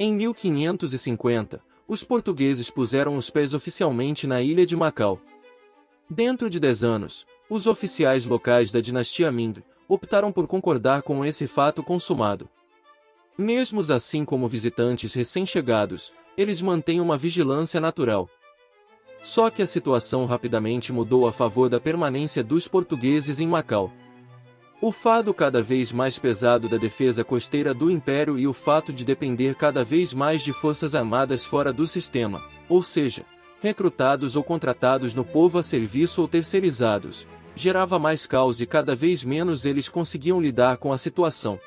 Em 1550, os portugueses puseram os pés oficialmente na ilha de Macau. Dentro de 10 anos, os oficiais locais da dinastia Ming optaram por concordar com esse fato consumado. Mesmo assim, como visitantes recém-chegados, eles mantêm uma vigilância natural. Só que a situação rapidamente mudou a favor da permanência dos portugueses em Macau. O fardo cada vez mais pesado da defesa costeira do Império e o fato de depender cada vez mais de forças armadas fora do sistema, ou seja, recrutados ou contratados no povo a serviço ou terceirizados, gerava mais caos e cada vez menos eles conseguiam lidar com a situação.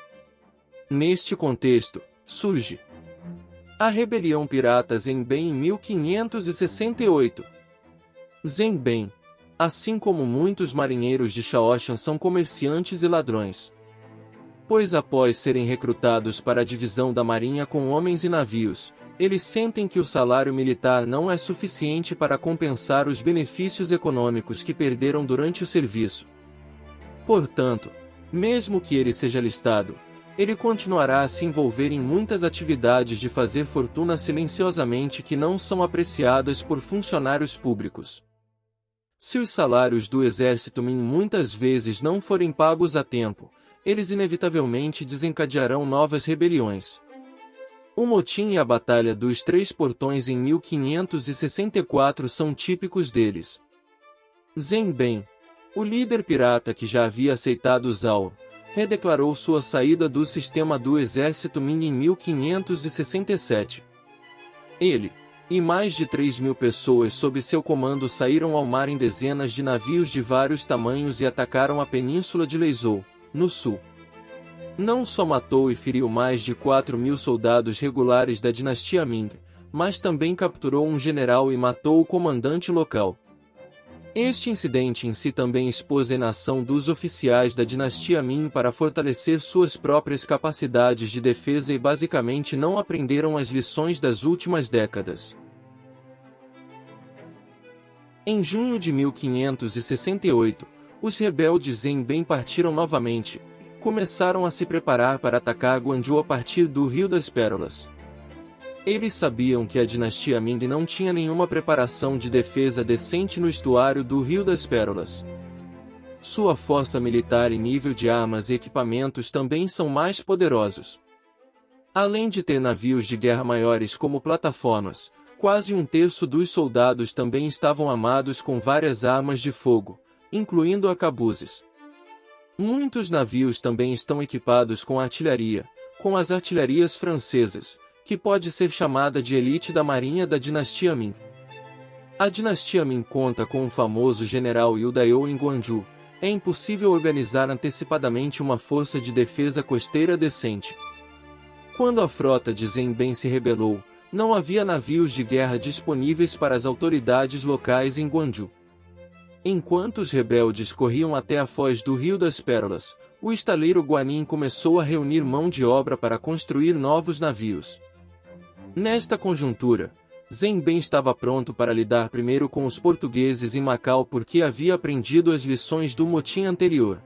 Neste contexto, surge a rebelião pirata Zenben em 1568. Zenben, assim como muitos marinheiros de Shaoshan, são comerciantes e ladrões. Pois após serem recrutados para a divisão da marinha com homens e navios, eles sentem que o salário militar não é suficiente para compensar os benefícios econômicos que perderam durante o serviço. Portanto, mesmo que ele seja alistado, ele continuará a se envolver em muitas atividades de fazer fortuna silenciosamente que não são apreciadas por funcionários públicos. Se os salários do exército Ming muitas vezes não forem pagos a tempo, eles inevitavelmente desencadearão novas rebeliões. O motim e a Batalha dos Três Portões em 1564 são típicos deles. Zenben, o líder pirata que já havia aceitado Zhao, redeclarou sua saída do sistema do exército Ming em 1567. Ele, e mais de 3.000 pessoas sob seu comando saíram ao mar em dezenas de navios de vários tamanhos e atacaram a península de Leizhou, no sul. Não só matou e feriu mais de 4.000 soldados regulares da dinastia Ming, mas também capturou um general e matou o comandante local. Este incidente em si também expôs a inação dos oficiais da dinastia Ming para fortalecer suas próprias capacidades de defesa e basicamente não aprenderam as lições das últimas décadas. Em junho de 1568, os rebeldes Zenben partiram novamente, começaram a se preparar para atacar Guangzhou a partir do Rio das Pérolas. Eles sabiam que a dinastia Ming não tinha nenhuma preparação de defesa decente no estuário do Rio das Pérolas. Sua força militar e nível de armas e equipamentos também são mais poderosos. Além de ter navios de guerra maiores como plataformas, quase um terço dos soldados também estavam armados com várias armas de fogo, incluindo arcabuzes. Muitos navios também estão equipados com artilharia, com as artilharias francesas, que pode ser chamada de elite da marinha da dinastia Ming. A dinastia Ming conta com o famoso general Yu Daiyou em Guangzhou. É impossível organizar antecipadamente uma força de defesa costeira decente. Quando a frota de Zenben se rebelou, não havia navios de guerra disponíveis para as autoridades locais em Guangzhou. Enquanto os rebeldes corriam até a foz do Rio das Pérolas, o estaleiro Guanin começou a reunir mão de obra para construir novos navios. Nesta conjuntura, Zenben estava pronto para lidar primeiro com os portugueses em Macau porque havia aprendido as lições do motim anterior.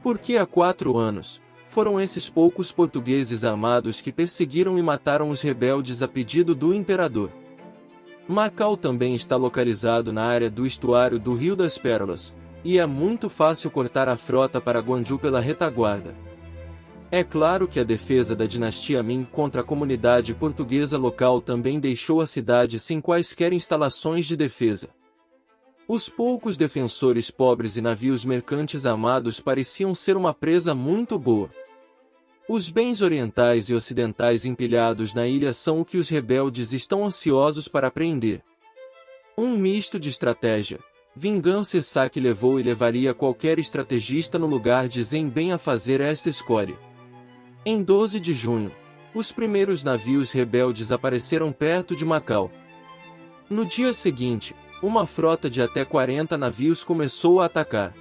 Porque há 4 anos, foram esses poucos portugueses armados que perseguiram e mataram os rebeldes a pedido do imperador. Macau também está localizado na área do estuário do Rio das Pérolas, e é muito fácil cortar a frota para Guangzhou pela retaguarda. É claro que a defesa da dinastia Ming contra a comunidade portuguesa local também deixou a cidade sem quaisquer instalações de defesa. Os poucos defensores pobres e navios mercantes armados pareciam ser uma presa muito boa. Os bens orientais e ocidentais empilhados na ilha são o que os rebeldes estão ansiosos para apreender. Um misto de estratégia, vingança e saque levou e levaria qualquer estrategista no lugar de Zenben a fazer esta escolha. Em 12 de junho, os primeiros navios rebeldes apareceram perto de Macau. No dia seguinte, uma frota de até 40 navios começou a atacar.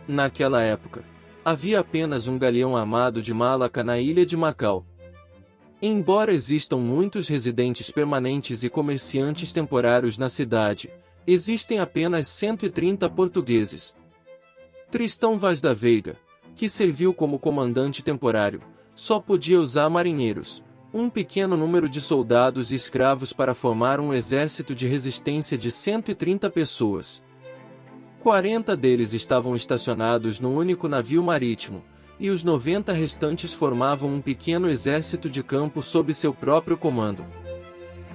Naquela época, havia apenas um galeão armado de Malaca na ilha de Macau. Embora existam muitos residentes permanentes e comerciantes temporários na cidade, existem apenas 130 portugueses. Tristão Vaz da Veiga, que serviu como comandante temporário, só podia usar marinheiros, um pequeno número de soldados e escravos para formar um exército de resistência de 130 pessoas. 40 deles estavam estacionados num único navio marítimo, e os 90 restantes formavam um pequeno exército de campo sob seu próprio comando.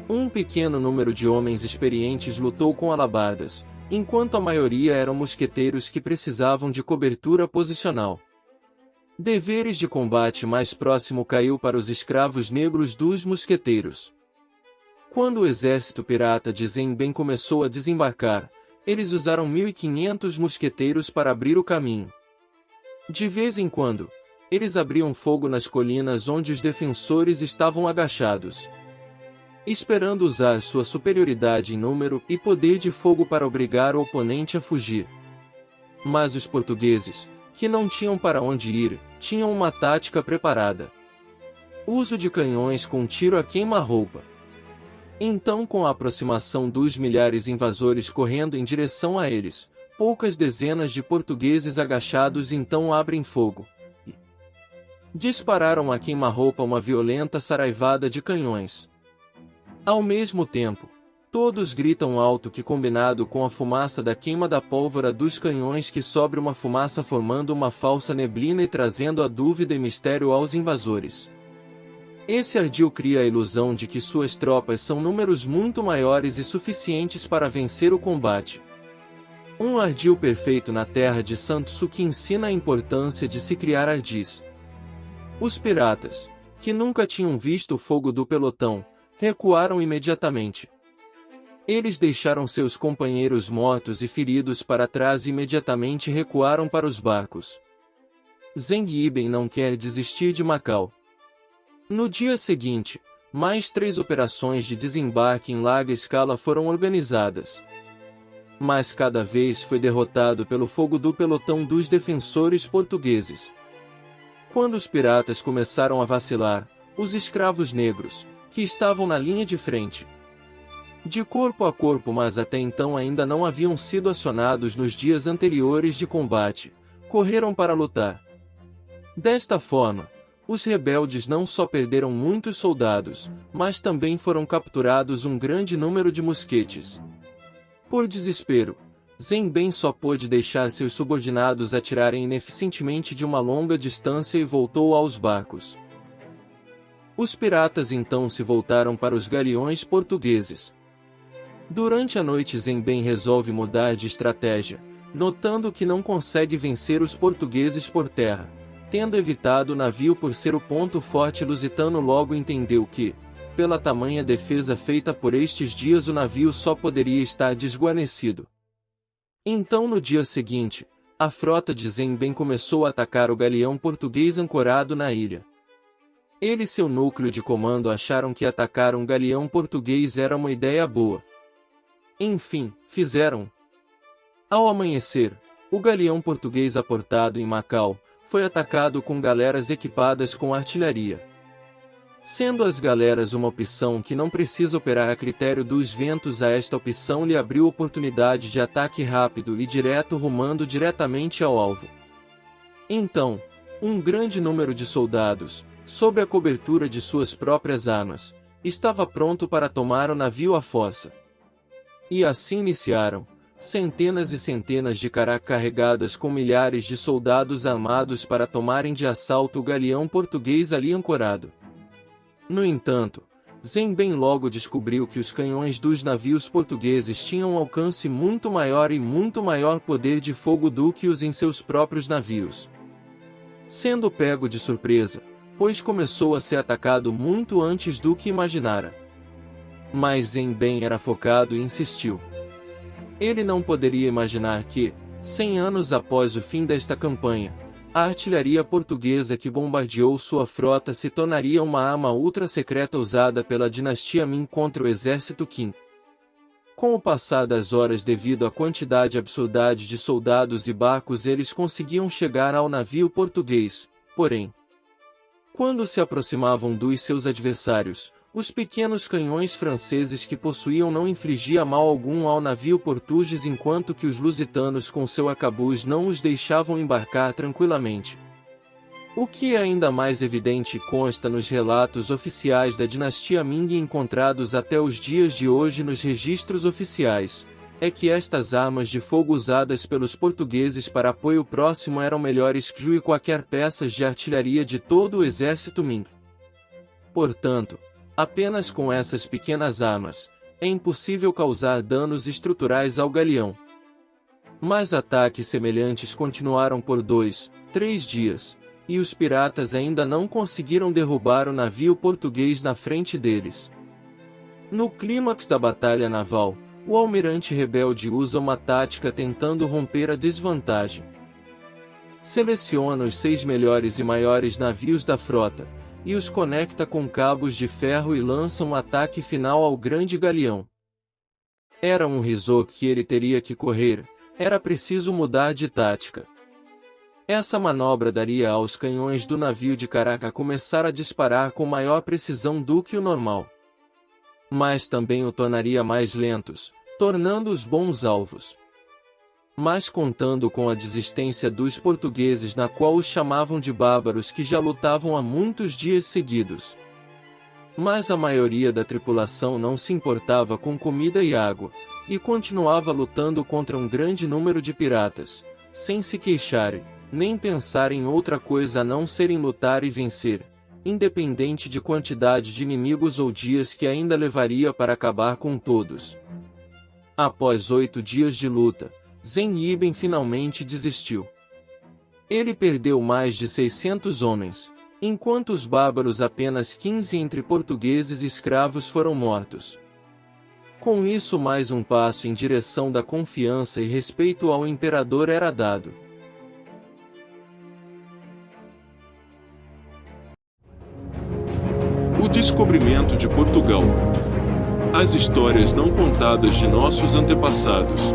Um pequeno número de homens experientes lutou com alabardas, enquanto a maioria eram mosqueteiros que precisavam de cobertura posicional. Deveres de combate mais próximo caiu para os escravos negros dos mosqueteiros. Quando o exército pirata de Zenben começou a desembarcar, eles usaram 1.500 mosqueteiros para abrir o caminho. De vez em quando, eles abriam fogo nas colinas onde os defensores estavam agachados, esperando usar sua superioridade em número e poder de fogo para obrigar o oponente a fugir. Mas os portugueses, que não tinham para onde ir, tinham uma tática preparada: uso de canhões com tiro a queima-roupa. Então, com a aproximação dos milhares invasores correndo em direção a eles, poucas dezenas de portugueses agachados então abrem fogo e dispararam a queima-roupa uma violenta saraivada de canhões. Ao mesmo tempo, todos gritam alto que, combinado com a fumaça da queima da pólvora dos canhões, que sobe uma fumaça formando uma falsa neblina e trazendo a dúvida e mistério aos invasores. Esse ardil cria a ilusão de que suas tropas são números muito maiores e suficientes para vencer o combate. Um ardil perfeito na terra de Sansu que ensina a importância de se criar ardis. Os piratas, que nunca tinham visto o fogo do pelotão, recuaram imediatamente. Eles deixaram seus companheiros mortos e feridos para trás e imediatamente recuaram para os barcos. Zeng Iben não quer desistir de Macau. No dia seguinte, mais 3 operações de desembarque em larga escala foram organizadas. Mas cada vez foi derrotado pelo fogo do pelotão dos defensores portugueses. Quando os piratas começaram a vacilar, os escravos negros, que estavam na linha de frente, de corpo a corpo, mas até então ainda não haviam sido acionados nos dias anteriores de combate, correram para lutar. Desta forma, os rebeldes não só perderam muitos soldados, mas também foram capturados um grande número de mosquetes. Por desespero, Zenben só pôde deixar seus subordinados atirarem ineficientemente de uma longa distância e voltou aos barcos. Os piratas então se voltaram para os galeões portugueses. Durante a noite, Zenben resolve mudar de estratégia, notando que não consegue vencer os portugueses por terra. Tendo evitado o navio por ser o ponto forte lusitano, logo entendeu que, pela tamanha defesa feita por estes dias, o navio só poderia estar desguarnecido. Então, no dia seguinte, a frota de Zenben começou a atacar o galeão português ancorado na ilha. Ele e seu núcleo de comando acharam que atacar um galeão português era uma ideia boa. Enfim, fizeram. Ao amanhecer, o galeão português aportado em Macau foi atacado com galeras equipadas com artilharia. Sendo as galeras uma opção que não precisa operar a critério dos ventos, a esta opção lhe abriu oportunidade de ataque rápido e direto, rumando diretamente ao alvo. Então, um grande número de soldados, sob a cobertura de suas próprias armas, estava pronto para tomar o navio à força. E assim iniciaram centenas e centenas de caracas carregadas com milhares de soldados armados para tomarem de assalto o galeão português ali ancorado. No entanto, Zenben logo descobriu que os canhões dos navios portugueses tinham um alcance muito maior e muito maior poder de fogo do que os em seus próprios navios. Sendo pego de surpresa, pois começou a ser atacado muito antes do que imaginara. Mas Zenben era focado e insistiu. Ele não poderia imaginar que, 100 anos após o fim desta campanha, a artilharia portuguesa que bombardeou sua frota se tornaria uma arma ultra-secreta usada pela dinastia Ming contra o exército Qing. Com o passar das horas, devido à quantidade absurda de soldados e barcos, eles conseguiam chegar ao navio português, porém, quando se aproximavam dos seus adversários, os pequenos canhões franceses que possuíam não infligiam mal algum ao navio português, enquanto que os lusitanos com seu arcabuz não os deixavam embarcar tranquilamente. O que é ainda mais evidente consta nos relatos oficiais da dinastia Ming encontrados até os dias de hoje nos registros oficiais, é que estas armas de fogo usadas pelos portugueses para apoio próximo eram melhores que qualquer peças de artilharia de todo o exército Ming. Portanto, apenas com essas pequenas armas, é impossível causar danos estruturais ao galeão. Mas ataques semelhantes continuaram por 2, 3 dias, e os piratas ainda não conseguiram derrubar o navio português na frente deles. No clímax da batalha naval, o almirante rebelde usa uma tática tentando romper a desvantagem. Seleciona os 6 melhores e maiores navios da frota, e os conecta com cabos de ferro e lança um ataque final ao grande galeão. Era um risco que ele teria que correr, era preciso mudar de tática. Essa manobra daria aos canhões do navio de Caraca começar a disparar com maior precisão do que o normal. Mas também o tornaria mais lentos, tornando-os bons alvos. Mas contando com a desistência dos portugueses, na qual os chamavam de bárbaros que já lutavam há muitos dias seguidos. Mas a maioria da tripulação não se importava com comida e água, e continuava lutando contra um grande número de piratas, sem se queixarem, nem pensar em outra coisa a não ser em lutar e vencer, independente de quantidade de inimigos ou dias que ainda levaria para acabar com todos. Após 8 dias de luta, Zen Yiben finalmente desistiu. Ele perdeu mais de 600 homens, enquanto os bárbaros apenas 15 entre portugueses e escravos foram mortos. Com isso, mais um passo em direção da confiança e respeito ao imperador era dado. O descobrimento de Portugal. As histórias não contadas de nossos antepassados.